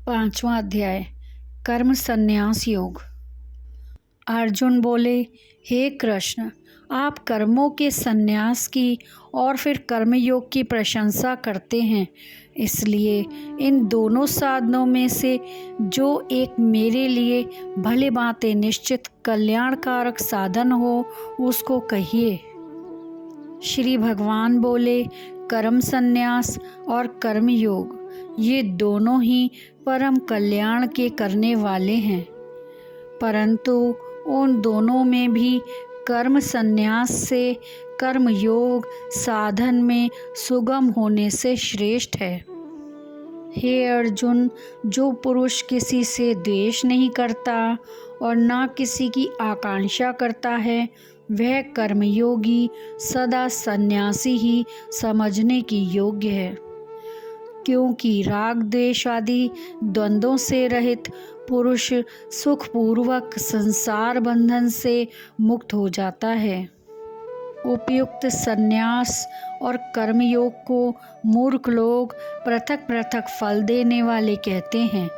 5वां अध्याय कर्म संन्यास योग। अर्जुन बोले, हे कृष्ण, आप कर्मों के संन्यास की और फिर कर्मयोग की प्रशंसा करते हैं, इसलिए इन दोनों साधनों में से जो एक मेरे लिए भली भांति निश्चित कल्याणकारक साधन हो उसको कहिए। श्री भगवान बोले, कर्म संन्यास और कर्मयोग ये दोनों ही परम कल्याण के करने वाले हैं, परंतु उन दोनों में भी कर्म संन्यास से कर्मयोग साधन में सुगम होने से श्रेष्ठ है। हे अर्जुन, जो पुरुष किसी से द्वेष नहीं करता और ना किसी की आकांक्षा करता है, वह कर्मयोगी सदा सन्यासी ही समझने की योग्य है, क्योंकि राग द्वेष आदि द्वंद्वों से रहित पुरुष सुखपूर्वक संसार बंधन से मुक्त हो जाता है। उपयुक्त संन्यास और कर्मयोग को मूर्ख लोग पृथक पृथक फल देने वाले कहते हैं,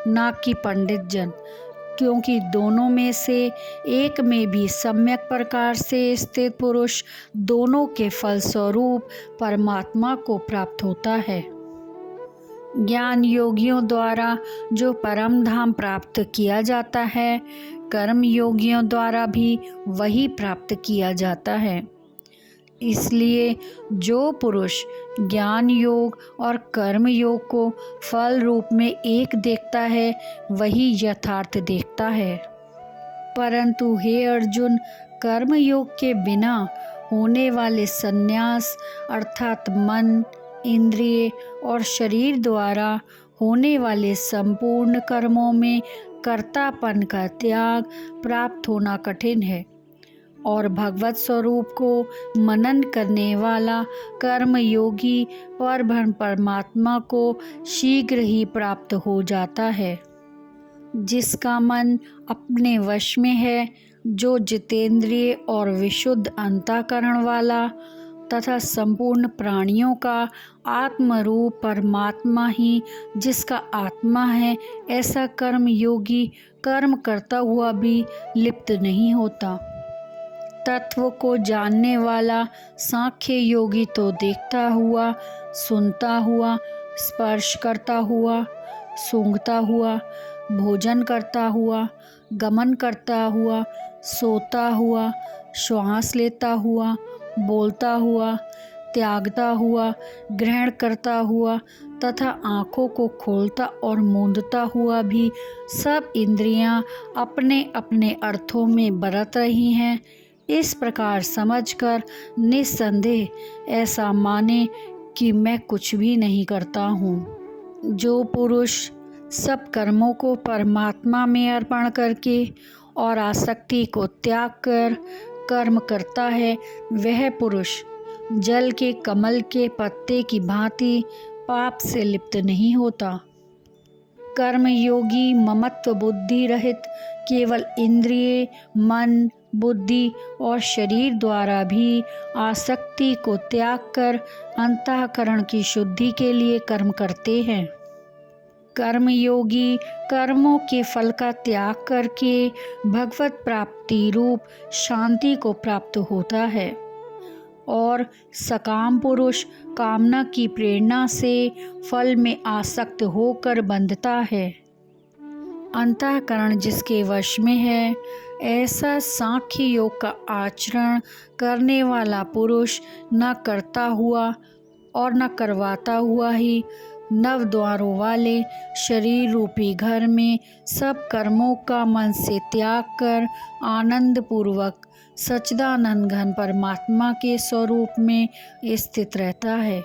ना कि पंडित जन, क्योंकि दोनों में से एक में भी सम्यक प्रकार से स्थित पुरुष दोनों के फलस्वरूप परमात्मा को प्राप्त होता है। ज्ञान योगियों द्वारा जो परम धाम प्राप्त किया जाता है, कर्म योगियों द्वारा भी वही प्राप्त किया जाता है। इसलिए जो पुरुष ज्ञान योग और कर्म योग को फल रूप में एक देखता है, वही यथार्थ देखता है। परंतु हे अर्जुन, कर्म योग के बिना होने वाले संन्यास अर्थात मन, इंद्रिय और शरीर द्वारा होने वाले संपूर्ण कर्मों में कर्तापन का त्याग प्राप्त होना कठिन है, और भगवत स्वरूप को मनन करने वाला कर्म योगी परब्रह्म परमात्मा को शीघ्र ही प्राप्त हो जाता है। जिसका मन अपने वश में है, जो जितेंद्रिय और विशुद्ध अंतःकरण वाला तथा संपूर्ण प्राणियों का आत्मरूप परमात्मा ही जिसका आत्मा है, ऐसा कर्म योगी कर्म करता हुआ भी लिप्त नहीं होता। तत्व को जानने वाला सांख्य योगी तो देखता हुआ, सुनता हुआ, स्पर्श करता हुआ, सूंघता हुआ, भोजन करता हुआ, गमन करता हुआ, सोता हुआ, श्वास लेता हुआ, बोलता हुआ, त्यागता हुआ, ग्रहण करता हुआ तथा आँखों को खोलता और मूंदता हुआ भी सब इंद्रियां अपने अपने अर्थों में बरत रही हैं, इस प्रकार समझकर निस्संदेह ऐसा माने कि मैं कुछ भी नहीं करता हूँ। जो पुरुष सब कर्मों को परमात्मा में अर्पण करके और आसक्ति को त्याग कर कर्म करता है, वह पुरुष जल के कमल के पत्ते की भांति पाप से लिप्त नहीं होता। कर्मयोगी ममत्व बुद्धि रहित केवल इंद्रिय, मन, बुद्धि और शरीर द्वारा भी आसक्ति को त्याग कर अंतःकरण की शुद्धि के लिए कर्म करते हैं। कर्मयोगी कर्मों के फल का त्याग करके भगवत प्राप्ति रूप शांति को प्राप्त होता है, और सकाम पुरुष कामना की प्रेरणा से फल में आसक्त होकर बंधता है। अंतःकरण जिसके वश में है, ऐसा सांख्य योग का आचरण करने वाला पुरुष न करता हुआ और न करवाता हुआ ही नव द्वारों वाले शरीर रूपी घर में सब कर्मों का मन से त्याग कर आनंद पूर्वक सच्चिदानंद घन परमात्मा के स्वरूप में स्थित रहता है।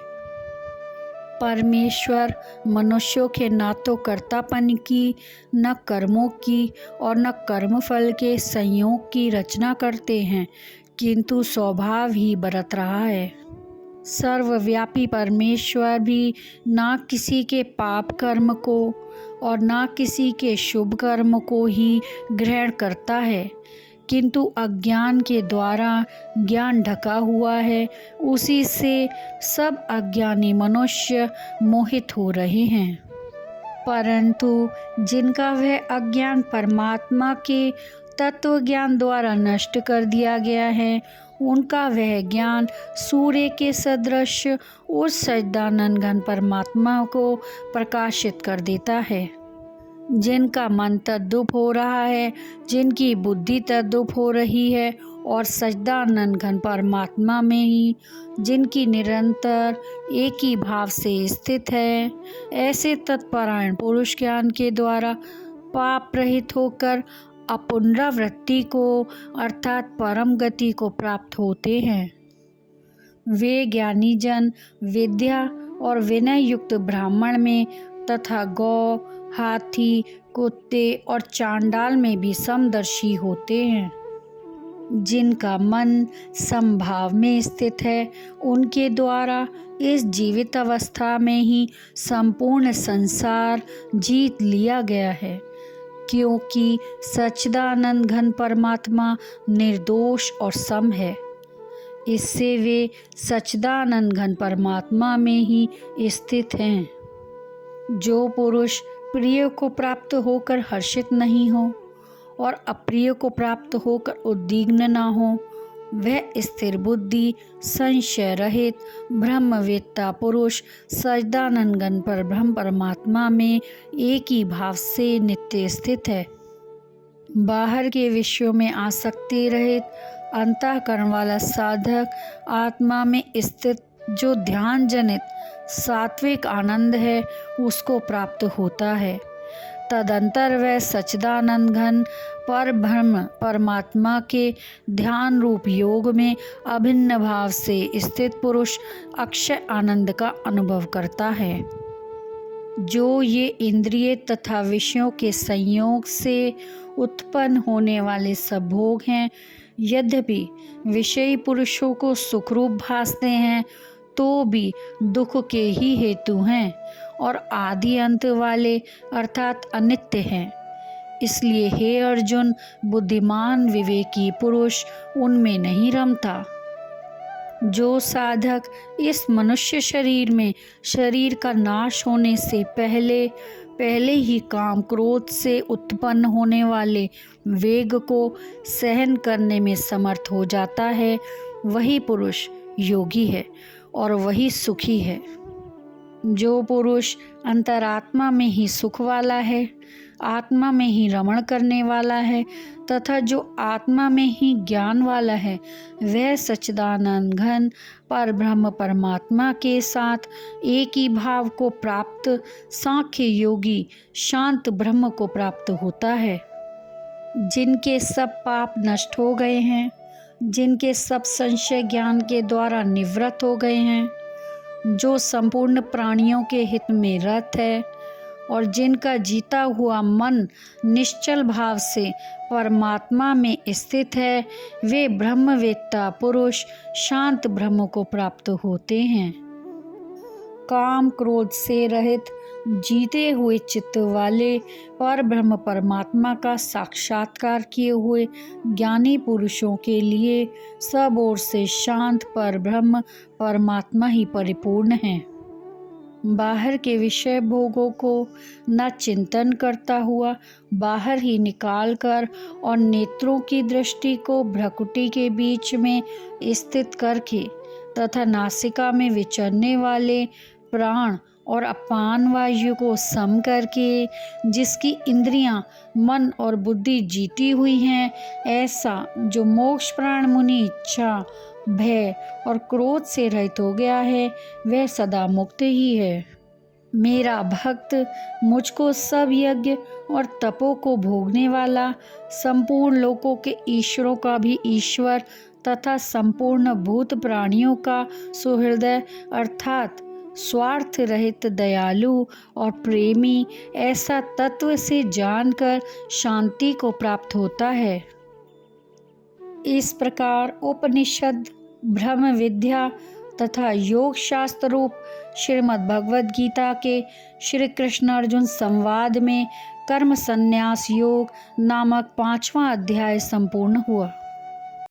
परमेश्वर मनुष्यों के न तो कर्तापन की, न कर्मों की और न कर्मफल के संयोग की रचना करते हैं, किंतु स्वभाव ही बरत रहा है। सर्वव्यापी परमेश्वर भी ना किसी के पाप कर्म को और ना किसी के शुभ कर्म को ही ग्रहण करता है, किंतु अज्ञान के द्वारा ज्ञान ढका हुआ है, उसी से सब अज्ञानी मनुष्य मोहित हो रहे हैं। परंतु जिनका वह अज्ञान परमात्मा के तत्व ज्ञान द्वारा नष्ट कर दिया गया है, उनका वह ज्ञान सूर्य के सदृश उस सच्चिदानंद घन परमात्मा को प्रकाशित कर देता है। जिनका मन तद्रूप हो रहा है, जिनकी बुद्धि तद्रूप हो रही है और सच्चिदानंद घन परमात्मा में ही जिनकी निरंतर एक ही भाव से स्थित है, ऐसे तत्परायण पुरुष ज्ञान के द्वारा पाप रहित होकर अपुनरावृत्ति को अर्थात परम गति को प्राप्त होते हैं। वे ज्ञानी जन विद्या और विनय युक्त ब्राह्मण में तथा गौ, हाथी, कुत्ते और चांडाल में भी समदर्शी होते हैं। जिनका मन समभाव में स्थित है, उनके द्वारा इस जीवित अवस्था में ही संपूर्ण संसार जीत लिया गया है, क्योंकि सच्चिदानंद घन परमात्मा निर्दोष और सम है। इससे वे सच्चिदानंद घन परमात्मा में ही स्थित हैं। जो पुरुष प्रिय को प्राप्त होकर हर्षित नहीं हो और अप्रिय को प्राप्त होकर उद्विग्न न हो, वह स्थिर बुद्धि, संशय रहित ब्रह्मवेत्ता पुरुष सच्चिदानंद घन पर ब्रह्म परमात्मा में एक ही भाव से नित्य स्थित है। बाहर के विषयों में आसक्ति रहित अंतःकरण वाला साधक आत्मा में स्थित जो ध्यान जनित सात्विक आनंद है, उसको प्राप्त होता है। तदंतर वह सच्चिदानंद घन पर ब्रह्म परमात्मा के ध्यान रूप योग में अभिन्न भाव से स्थित पुरुष अक्षय आनंद का अनुभव करता है। जो ये इंद्रिय तथा विषयों के संयोग से उत्पन्न होने वाले सब भोग हैं, यद्यपि विषयी पुरुषों को सुखरूप भासते हैं, तो भी दुख के ही हेतु हैं और आदि अंत वाले अर्थात अनित्य हैं। इसलिए हे अर्जुन, बुद्धिमान विवेकी पुरुष उनमें नहीं रमता। जो साधक इस मनुष्य शरीर में शरीर का नाश होने से पहले ही काम क्रोध से उत्पन्न होने वाले वेग को सहन करने में समर्थ हो जाता है, वही पुरुष योगी है और वही सुखी है। जो पुरुष अंतरात्मा में ही सुख वाला है, आत्मा में ही रमण करने वाला है तथा जो आत्मा में ही ज्ञान वाला है, वह सच्चिदानंद घन पर ब्रह्म परमात्मा के साथ एक ही भाव को प्राप्त सांख्य योगी शांत ब्रह्म को प्राप्त होता है। जिनके सब पाप नष्ट हो गए हैं, जिनके सब संशय ज्ञान के द्वारा निवृत्त हो गए हैं, जो संपूर्ण प्राणियों के हित में रत है और जिनका जीता हुआ मन निश्चल भाव से परमात्मा में स्थित है, वे ब्रह्मवेत्ता पुरुष शांत ब्रह्म को प्राप्त होते हैं। काम क्रोध से रहित जीते हुए चित्त वाले पर ब्रह्म परमात्मा का साक्षात्कार किए हुए ज्ञानी पुरुषों के लिए सब ओर से शांत पर ब्रह्म परमात्मा ही परिपूर्ण है। बाहर के विषय भोगों को न चिंतन करता हुआ बाहर ही निकाल कर और नेत्रों की दृष्टि को भ्रकुटी के बीच में स्थित करके तथा नासिका में विचरने वाले प्राण और अपान वायु को सम करके जिसकी इंद्रियां, मन और बुद्धि जीती हुई हैं, ऐसा जो मोक्ष प्राण मुनि इच्छा, भय और क्रोध से रहित हो गया है, वह सदा मुक्त ही है। मेरा भक्त मुझको सब यज्ञ और तपों को भोगने वाला, संपूर्ण लोकों के ईश्वरों का भी ईश्वर तथा संपूर्ण भूत प्राणियों का सुहृदय अर्थात स्वार्थ रहित दयालु और प्रेमी ऐसा तत्व से जानकर शांति को प्राप्त होता है। इस प्रकार उपनिषद, ब्रह्म विद्या तथा योग शास्त्र रूप श्रीमद् भगवद गीता के श्री कृष्ण अर्जुन संवाद में कर्म संन्यास योग नामक 5वां अध्याय संपूर्ण हुआ।